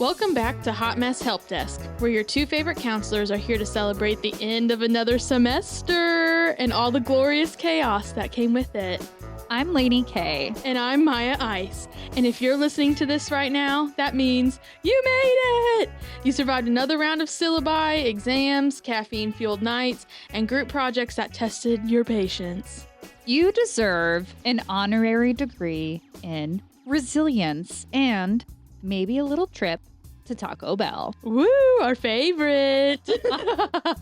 Welcome back to Hot Mess Help Desk, where your two favorite counselors are here to celebrate the end of another semester and all the glorious chaos that came with it. I'm Lady K. And I'm Maya Ice. And if you're listening to this right now, that means you made it! You survived another round of syllabi, exams, caffeine-fueled nights, and group projects that tested your patience. You deserve an honorary degree in resilience and maybe a little trip to Taco Bell. Woo, our favorite.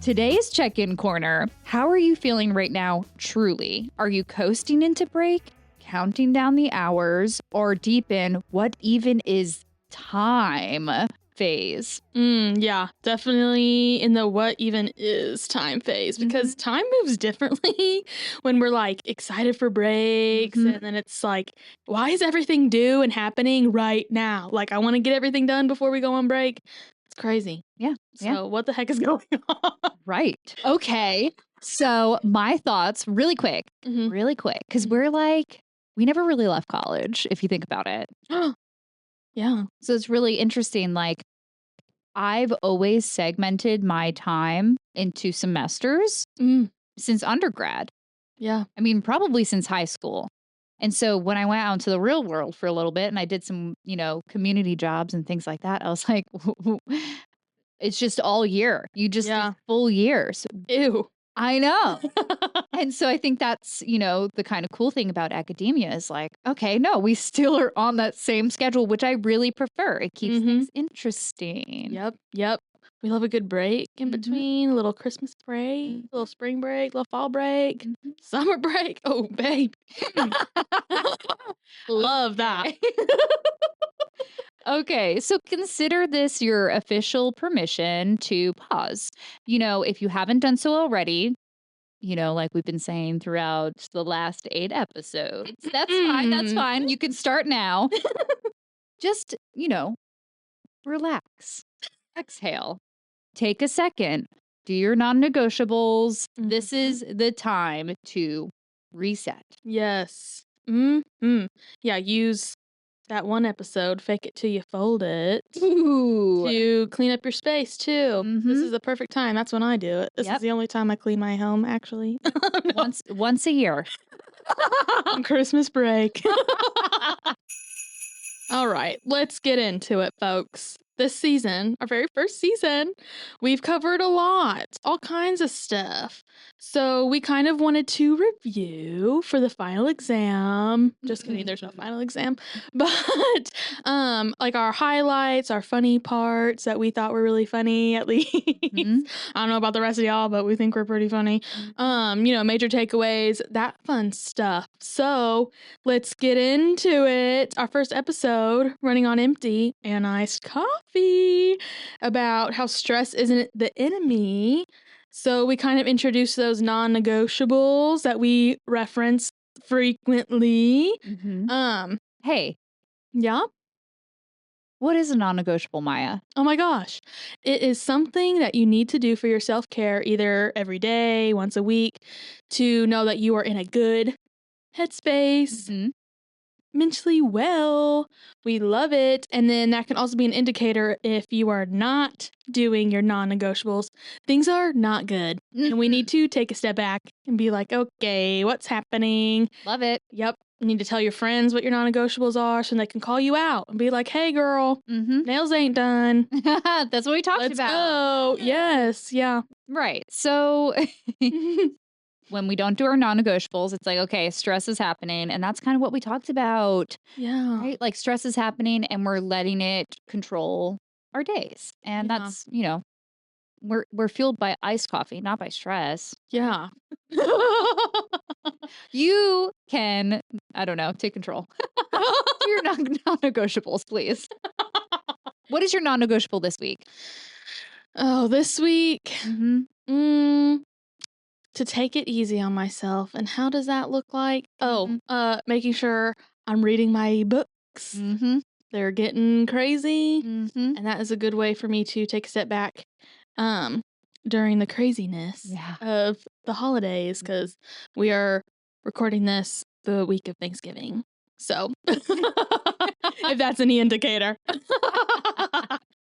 Today's check-in corner. How are you feeling right now, truly? Are you coasting into break, counting down the hours, or deep in what even is time phase? Yeah, definitely in the what even is time phase, because time moves differently when we're like excited for breaks, and then it's like, why is everything due and happening right now? Like, I want to get everything done before we go on break. It's crazy. Yeah. So what the heck is going on? Right. Okay. So my thoughts really quick, because we never really left college, if you think about it. Yeah. So it's really interesting. Like, I've always segmented my time into semesters since undergrad. Yeah. I mean, probably since high school. And so when I went out into the real world for a little bit and I did some, community jobs and things like that, I was like, it's just all year. You just full years. Ew. I know. And so I think that's, the kind of cool thing about academia is like, okay, no, we still are on that same schedule, which I really prefer. It keeps things interesting. Yep. We love a good break in between, a little Christmas break, a little spring break, a little fall break, summer break. Oh, babe. Love that. Okay, so consider this your official permission to pause. If you haven't done so already, like we've been saying throughout the last 8 episodes, that's fine. That's fine. You can start now. Just, relax. Exhale. Take a second. Do your non-negotiables. This is the time to reset. Yes. Yeah, use that one episode, Fake It Till You Fold It, to clean up your space, too. This is the perfect time. That's when I do it. This is the only time I clean my home, actually. Once a year. On Christmas break. All right, let's get into it, folks. This season, our very first season, we've covered a lot, all kinds of stuff. So we kind of wanted to review for the final exam. Just kidding, there's no final exam. But like our highlights, our funny parts that we thought were really funny, at least. I don't know about the rest of y'all, but we think we're pretty funny. Major takeaways, that fun stuff. So let's get into it. Our first episode, Running on Empty and Iced Coffee, about how stress isn't the enemy. So we kind of introduced those non-negotiables that we reference frequently. Hey. Yeah? What is a non-negotiable, Maya? Oh my gosh. It is something that you need to do for your self-care either every day, once a week, to know that you are in a good headspace, mentally well. We love it. And then that can also be an indicator if you are not doing your non-negotiables. Things are not good. And we need to take a step back and be like, okay, what's happening? Love it. Yep. You need to tell your friends what your non-negotiables are so they can call you out and be like, hey, girl, nails ain't done. That's what we talked Let's about. Go. Yes. Yeah. Right. So when we don't do our non-negotiables, it's like, okay, stress is happening. And that's kind of what we talked about. Yeah. Right? Like stress is happening and we're letting it control our days. And that's, we're fueled by iced coffee, not by stress. Yeah. You can, I don't know, take control. Do your non-negotiables, please. What is your non-negotiable this week? Oh, this week? To take it easy on myself. And how does that look like? Making sure I'm reading my books. They're getting crazy. And that is a good way for me to take a step back during the craziness of the holidays, because we are recording this the week of Thanksgiving. So if that's any indicator.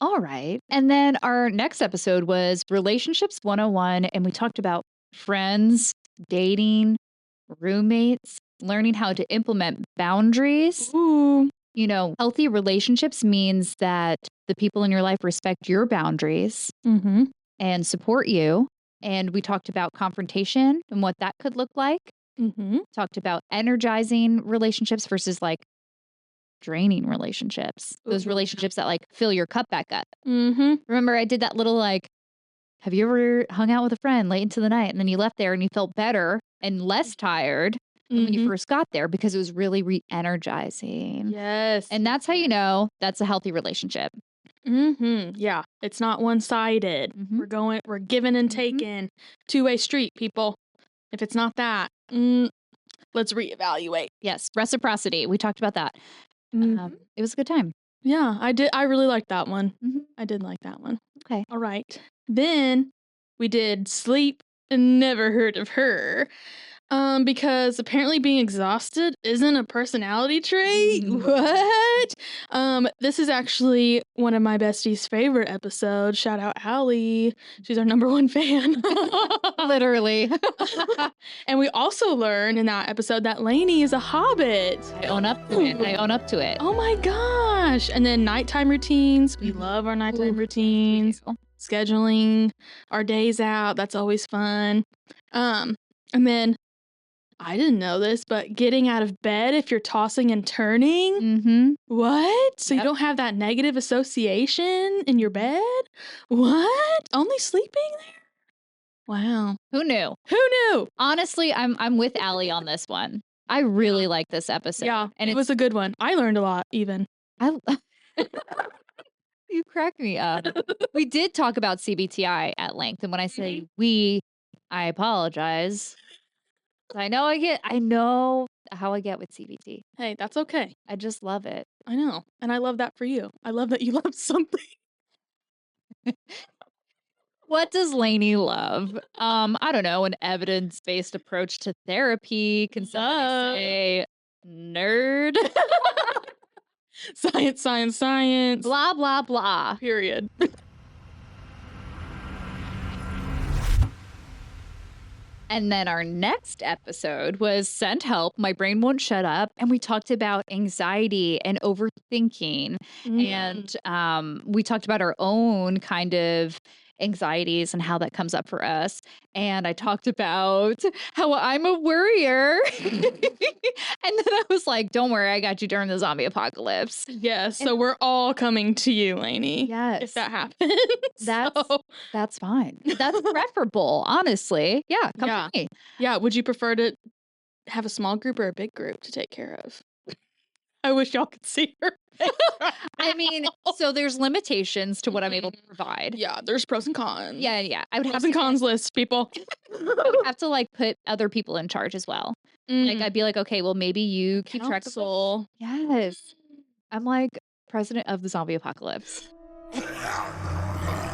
All right. And then our next episode was Relationships 101. And we talked about friends, dating, roommates, learning how to implement boundaries. Ooh. You know, healthy relationships means that the people in your life respect your boundaries Mm-hmm. and support you. And we talked about confrontation and what that could look like. Mm-hmm. Talked about energizing relationships versus like draining relationships. Those Ooh. relationships that like fill your cup back up. Mm-hmm. Remember, I did that little like, have you ever hung out with a friend late into the night and then you left there and you felt better and less tired than when you Mm-hmm. first got there because it was really re-energizing? Yes. And that's how you know that's a healthy relationship. Mm-hmm. Yeah. It's not one-sided. Mhm. We're giving and Mhm. taking. Two-way street, people. If it's not that, let's reevaluate. Yes, reciprocity. We talked about that. Mhm. It was a good time. Yeah, I did. I really liked that one. Mhm. I did like that one. Okay. All right. Then we did sleep and never heard of her. Because apparently being exhausted isn't a personality trait. What? This is actually one of my bestie's favorite episodes. Shout out Allie. She's our number one fan. Literally. And we also learned in that episode that Lainey is a hobbit. I own up to it. I own up to it. Oh my gosh. And then nighttime routines. We love our nighttime routines. Scheduling our days out. That's always fun. And then I didn't know this, but getting out of bed if you're tossing and turning. Mm-hmm. What? So you Yep. don't have that negative association in your bed? What? Only sleeping there? Wow. Who knew? Who knew? Honestly, I'm with Allie on this one. I really like this episode. Yeah, and it was a good one. I learned a lot even. I you crack me up. We did talk about CBTI at length, and when I say we, I apologize. I know how I get with CBT. Hey, that's okay. I just love it. I know. And I love that for you. I love that you love something. What does Lainey love? I don't know, an evidence-based approach to therapy. Can somebody say nerd? Science, science, science. Blah, blah, blah. Period. And then our next episode was Send Help, My Brain Won't Shut Up. And we talked about anxiety and overthinking. And we talked about our own kind of anxieties and how that comes up for us. And I talked about how I'm a worrier. And then I was like, don't worry, I got you during the zombie apocalypse. Yes. So we're all coming to you, Lainey. Yes. If that happens. That's fine. That's preferable, honestly. Yeah. Come to me. Yeah. Would you prefer to have a small group or a big group to take care of? I wish y'all could see her. I mean, so there's limitations to what I'm able to provide. Yeah, there's pros and cons. Yeah. I would have pros and cons list, people. I would have to like put other people in charge as well. Like I'd be like, okay, well maybe you keep track of Council. Yes. I'm like president of the zombie apocalypse.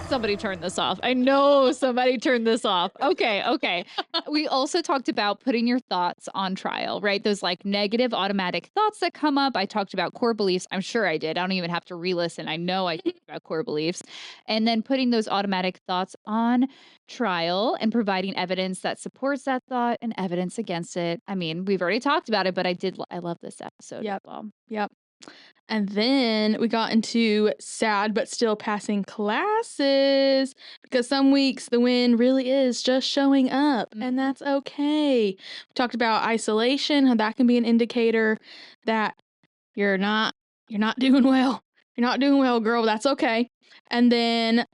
Somebody turn this off. I know somebody turned this off. Okay. We also talked about putting your thoughts on trial, right? Those like negative automatic thoughts that come up. I talked about core beliefs. I'm sure I did. I don't even have to re-listen. I know I talked about core beliefs. And then putting those automatic thoughts on trial and providing evidence that supports that thought and evidence against it. I mean, we've already talked about it, but I love this episode as well. Yep. And then we got into sad but still passing classes because some weeks the win really is just showing up and that's okay. We talked about isolation, how that can be an indicator that you're not doing well. You're not doing well, girl. That's okay. And then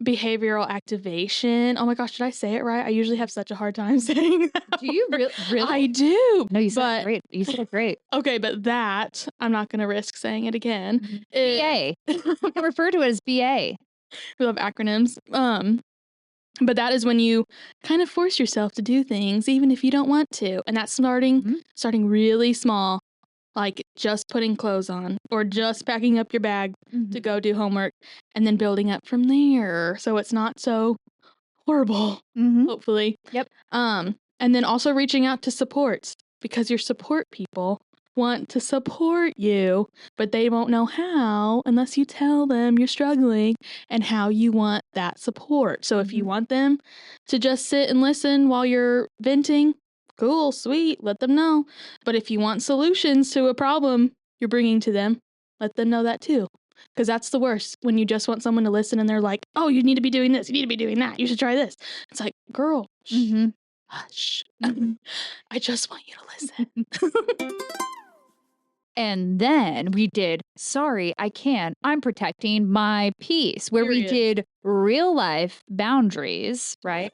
behavioral activation. Oh my gosh, did I say it right? I usually have such a hard time saying that. Do you really? I do. No, you said it great. You said it great. Okay, but that, I'm not going to risk saying it again. BA. You can refer to it as BA. We love acronyms. But that is when you kind of force yourself to do things, even if you don't want to. And that's starting really small. Like just putting clothes on or just packing up your bag to go do homework and then building up from there. So it's not so horrible, hopefully. Yep. And then also reaching out to supports because your support people want to support you, but they won't know how unless you tell them you're struggling and how you want that support. So if you want them to just sit and listen while you're venting, cool, sweet, let them know. But if you want solutions to a problem you're bringing to them, let them know that too. Because that's the worst, when you just want someone to listen and they're like, oh, you need to be doing this, you need to be doing that, you should try this. It's like, girl, hush. I just want you to listen. And then we did, sorry, I can't. I'm protecting my peace, where we did real life boundaries, right?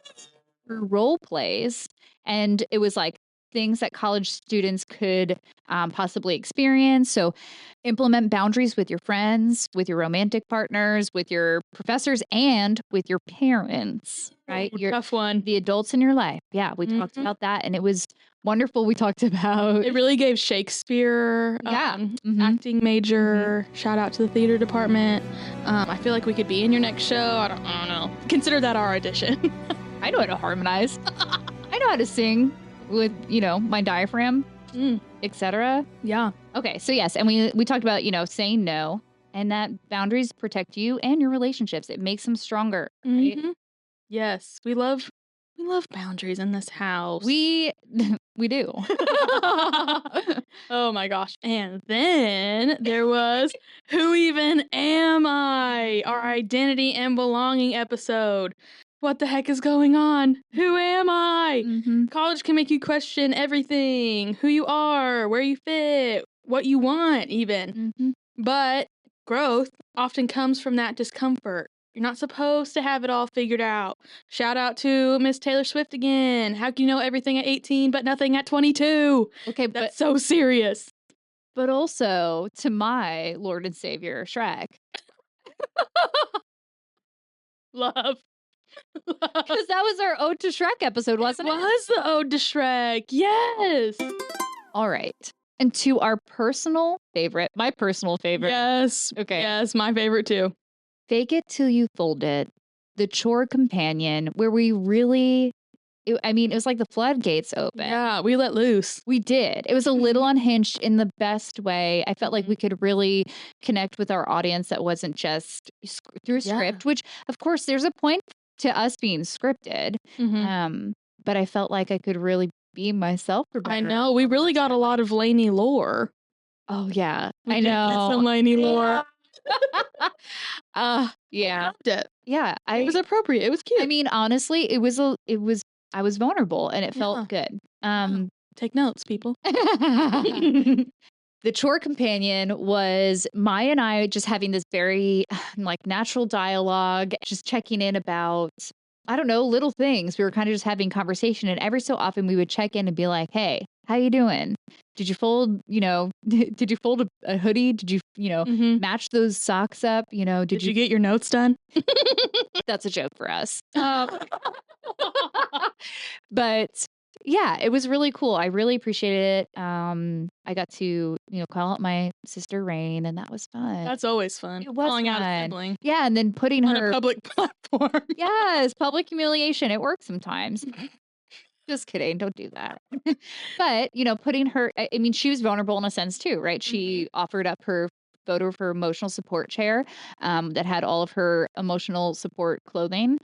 Role plays. And it was like things that college students could possibly experience. So implement boundaries with your friends, with your romantic partners, with your professors, and with your parents, right? Your tough one. The adults in your life. Yeah, we talked about that. And it was wonderful. We talked about... It really gave Shakespeare acting major. Shout out to the theater department. I feel like we could be in your next show. I don't know. Consider that our audition. I know how to harmonize. I know how to sing with, my diaphragm, etc. Yeah. Okay, so yes, and we talked about, saying no, and that boundaries protect you and your relationships. It makes them stronger. Right? Yes, we love boundaries in this house. We do. Oh my gosh. And then there was Who Even Am I? Our identity and belonging episode. What the heck is going on? Who am I? College can make you question everything. Who you are, where you fit, what you want even. But growth often comes from that discomfort. You're not supposed to have it all figured out. Shout out to Miss Taylor Swift again. How can you know everything at 18 but nothing at 22? Okay, that's so serious. But also to my Lord and Savior, Shrek. Love. Because that was our Ode to Shrek episode, wasn't it? It was the Ode to Shrek. Yes. All right. And to our personal favorite, my personal favorite. Yes. Okay. Yes, my favorite too. Fake It Till You Fold It, the chore companion, where we really, it was like the floodgates open. Yeah, we let loose. We did. It was a little unhinged in the best way. I felt like we could really connect with our audience that wasn't just through a script, which, of course, there's a point to us being scripted. But I felt like I could really be myself. I know. We really got a lot of Lainey lore. Oh, yeah. I know. Some Lainey lore. Yeah. I loved it. Yeah. It was appropriate. It was cute. I mean, honestly, I was vulnerable and it felt good. Take notes, people. The chore companion was Maya and I just having this very natural dialogue, just checking in about, I don't know, little things. We were kind of just having conversation, and every so often we would check in and be like, hey, how you doing? Did you fold, did you fold a hoodie? Did you, match those socks up? Did you get your notes done? That's a joke for us. But yeah, it was really cool. I really appreciated it. I got to, call out my sister Rain, and that was fun. That's always fun. It was calling fun. out a sibling. Yeah, and then putting on her a public platform. Yes, public humiliation. It works sometimes. Just kidding. Don't do that. But, putting her, she was vulnerable in a sense too, right? She offered up her photo of her emotional support chair that had all of her emotional support clothing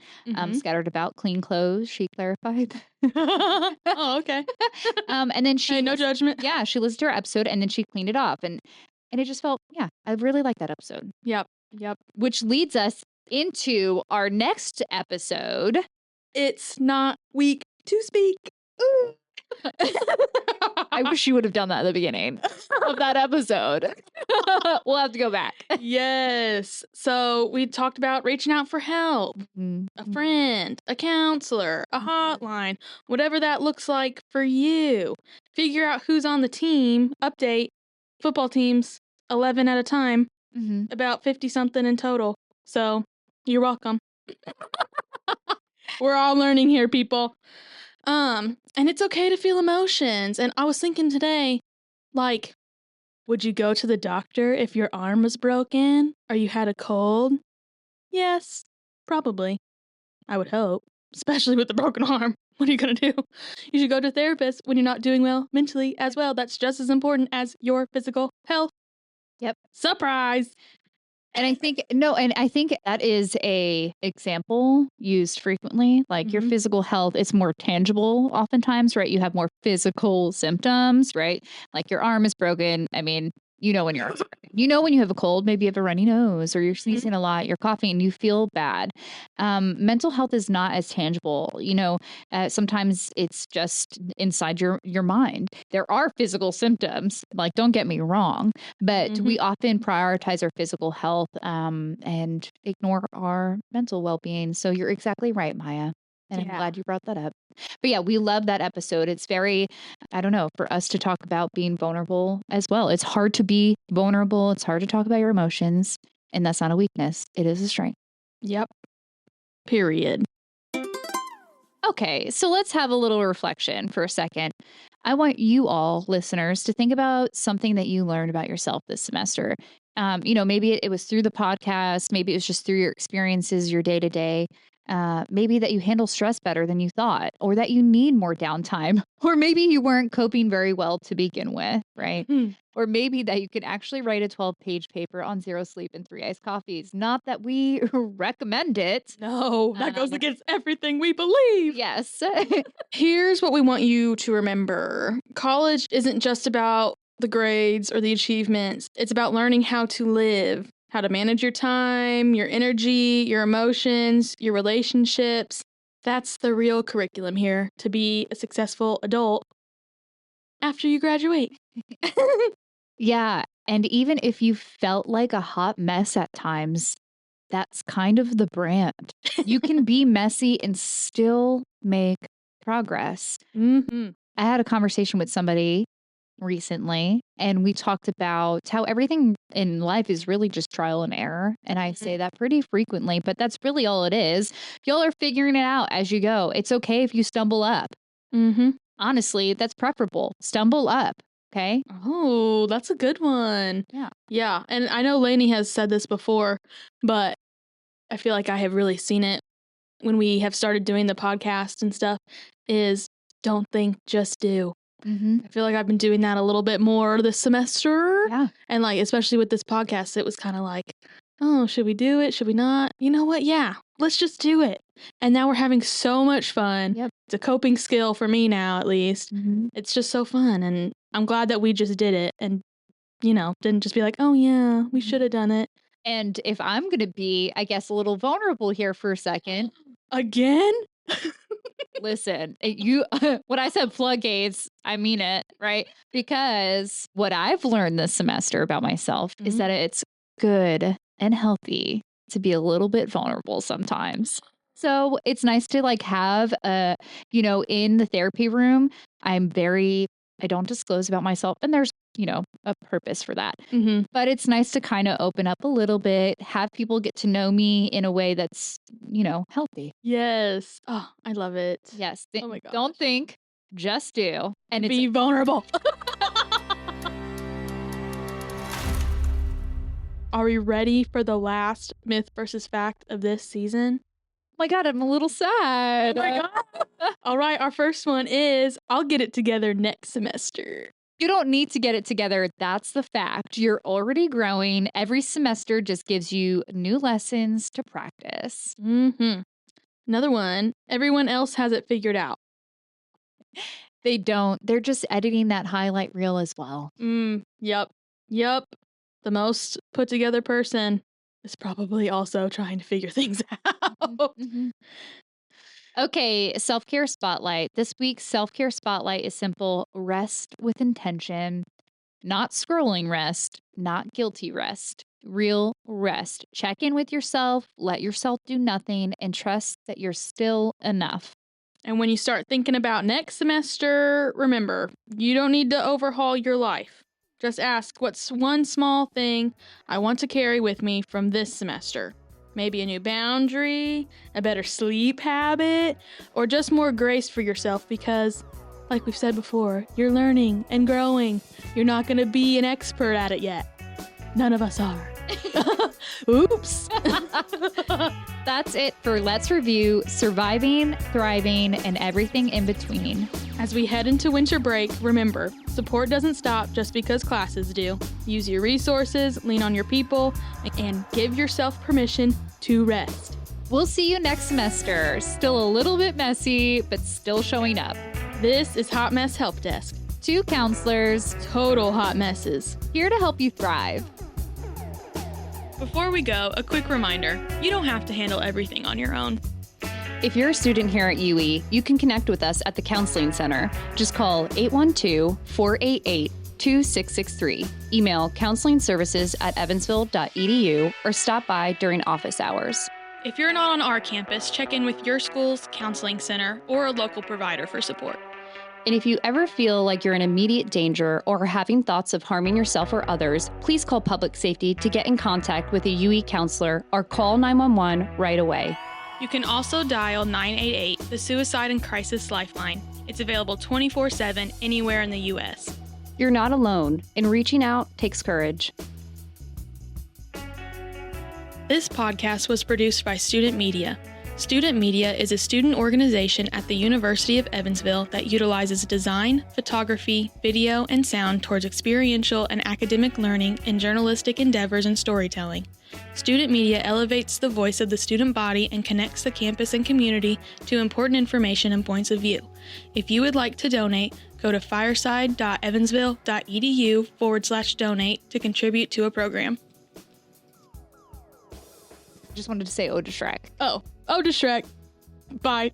scattered about, clean clothes, she clarified. Oh, okay. And then she... Hey, no judgment. Yeah, she listened to her episode and then she cleaned it off. And it just felt, I really like that episode. Yep. Which leads us into our next episode. It's not weak to speak. Ooh. I wish you would have done that at the beginning of that episode. We'll have to go back. Yes. So we talked about reaching out for help, a friend, a counselor, a hotline, whatever that looks like for you. Figure out who's on the team. Update. Football teams, 11 at a time, about 50 something in total. So you're welcome. We're all learning here, people. And it's okay to feel emotions. And I was thinking today, would you go to the doctor if your arm was broken or you had a cold? Yes, probably. I would hope, especially with the broken arm. What are you going to do? You should go to a therapist when you're not doing well mentally as well. That's just as important as your physical health. Yep. Surprise. And I think that is a example used frequently. Like your physical health, it's more tangible oftentimes, right? You have more physical symptoms, right? Like your arm is broken. I mean, when your arm's broken. When you have a cold, maybe you have a runny nose or you're sneezing a lot, you're coughing, and you feel bad. Mental health is not as tangible. Sometimes it's just inside your mind. There are physical symptoms, like don't get me wrong, but we often prioritize our physical health and ignore our mental well-being. So you're exactly right, Maya. And I'm glad you brought that up. But yeah, we love that episode. It's very, I don't know, for us to talk about being vulnerable as well. It's hard to be vulnerable. It's hard to talk about your emotions. And that's not a weakness. It is a strength. Yep. Period. Okay, so let's have a little reflection for a second. I want you all, listeners, to think about something that you learned about yourself this semester. Maybe it was through the podcast, maybe it was just through your experiences, your day to day. Maybe that you handle stress better than you thought, or that you need more downtime, or maybe you weren't coping very well to begin with, right? Or maybe that you could actually write a 12-page paper on 0 sleep and 3 iced coffees. Not that we recommend it. No, that goes against everything we believe. Yes. Here's what we want you to remember. College isn't just about the grades or the achievements. It's about learning how to live, how to manage your time, your energy, your emotions, your relationships. That's the real curriculum here to be a successful adult after you graduate. Yeah. And even if you felt like a hot mess at times, that's kind of the brand. You can be messy and still make progress. I had a conversation with somebody recently, and we talked about how everything in life is really just trial and error. And I say that pretty frequently, but that's really all it is. Y'all are figuring it out as you go. It's okay if you stumble up. Honestly, that's preferable. Stumble up. Okay. Oh, that's a good one. Yeah. Yeah. And I know Lainey has said this before, but I feel like I have really seen it when we have started doing the podcast and stuff, is don't think, just do. I feel like I've been doing that a little bit more this semester. Yeah. And like, especially with this podcast, it was kind of like, oh, should we do it? Should we not? You know what? Yeah, let's just do it. And now we're having so much fun. Yep. It's a coping skill for me now, at least. It's just so fun. And I'm glad that we just did it and, didn't just be like, oh, yeah, we should have done it. And if I'm going to be, I guess, a little vulnerable here for a second. Again? Listen, when I said floodgates, I mean it, right? Because what I've learned this semester about myself is that it's good and healthy to be a little bit vulnerable sometimes. So it's nice to have in the therapy room, I don't disclose about myself, and there's a purpose for that. But it's nice to kind of open up a little bit, have people get to know me in a way that's, healthy. Yes. Oh, I love it. Yes. Oh my gosh. Don't think, just do. And be vulnerable. Are we ready for the last myth versus fact of this season? Oh my God, I'm a little sad. Oh my God. All right, our first one is, I'll get it together next semester. You don't need to get it together. That's the fact. You're already growing. Every semester just gives you new lessons to practice. Another one, everyone else has it figured out. They don't. They're just editing that highlight reel as well. Yep. The most put together person is probably also trying to figure things out. Okay, self-care spotlight. This week's self-care spotlight is simple. Rest with intention. Not scrolling rest, not guilty rest. Real rest. Check in with yourself, let yourself do nothing, and trust that you're still enough. And when you start thinking about next semester, remember, you don't need to overhaul your life. Just ask, what's one small thing I want to carry with me from this semester? Maybe a new boundary, a better sleep habit, or just more grace for yourself because, like we've said before, you're learning and growing. You're not going to be an expert at it yet. None of us are. Oops. That's it for Let's Review Surviving, Thriving, and Everything in Between. As we head into winter break, remember, support doesn't stop just because classes do. Use your resources, lean on your people, and give yourself permission to rest. We'll see you next semester. Still a little bit messy, but still showing up. This is Hot Mess Help Desk. 2 counselors, Total hot messes. here to help you thrive. Before we go, a quick reminder, you don't have to handle everything on your own. If you're a student here at UE, you can connect with us at the Counseling Center. Just call 812-488-2663. Email counselingservices@evansville.edu or stop by during office hours. If you're not on our campus, check in with your school's counseling center or a local provider for support. And if you ever feel like you're in immediate danger or are having thoughts of harming yourself or others, please call Public Safety to get in contact with a UE counselor or call 911 right away. You can also dial 988, the Suicide and Crisis Lifeline. It's available 24/7 anywhere in the U.S. You're not alone, and reaching out takes courage. This podcast was produced by Student Media. Student Media is a student organization at the University of Evansville that utilizes design, photography, video, and sound towards experiential and academic learning in journalistic endeavors and storytelling. Student Media elevates the voice of the student body and connects the campus and community to important information and points of view. If you would like to donate, go to fireside.evansville.edu/donate to contribute to a program. Just wanted to say Ode to Shrek. Oh, to Shrek. Bye.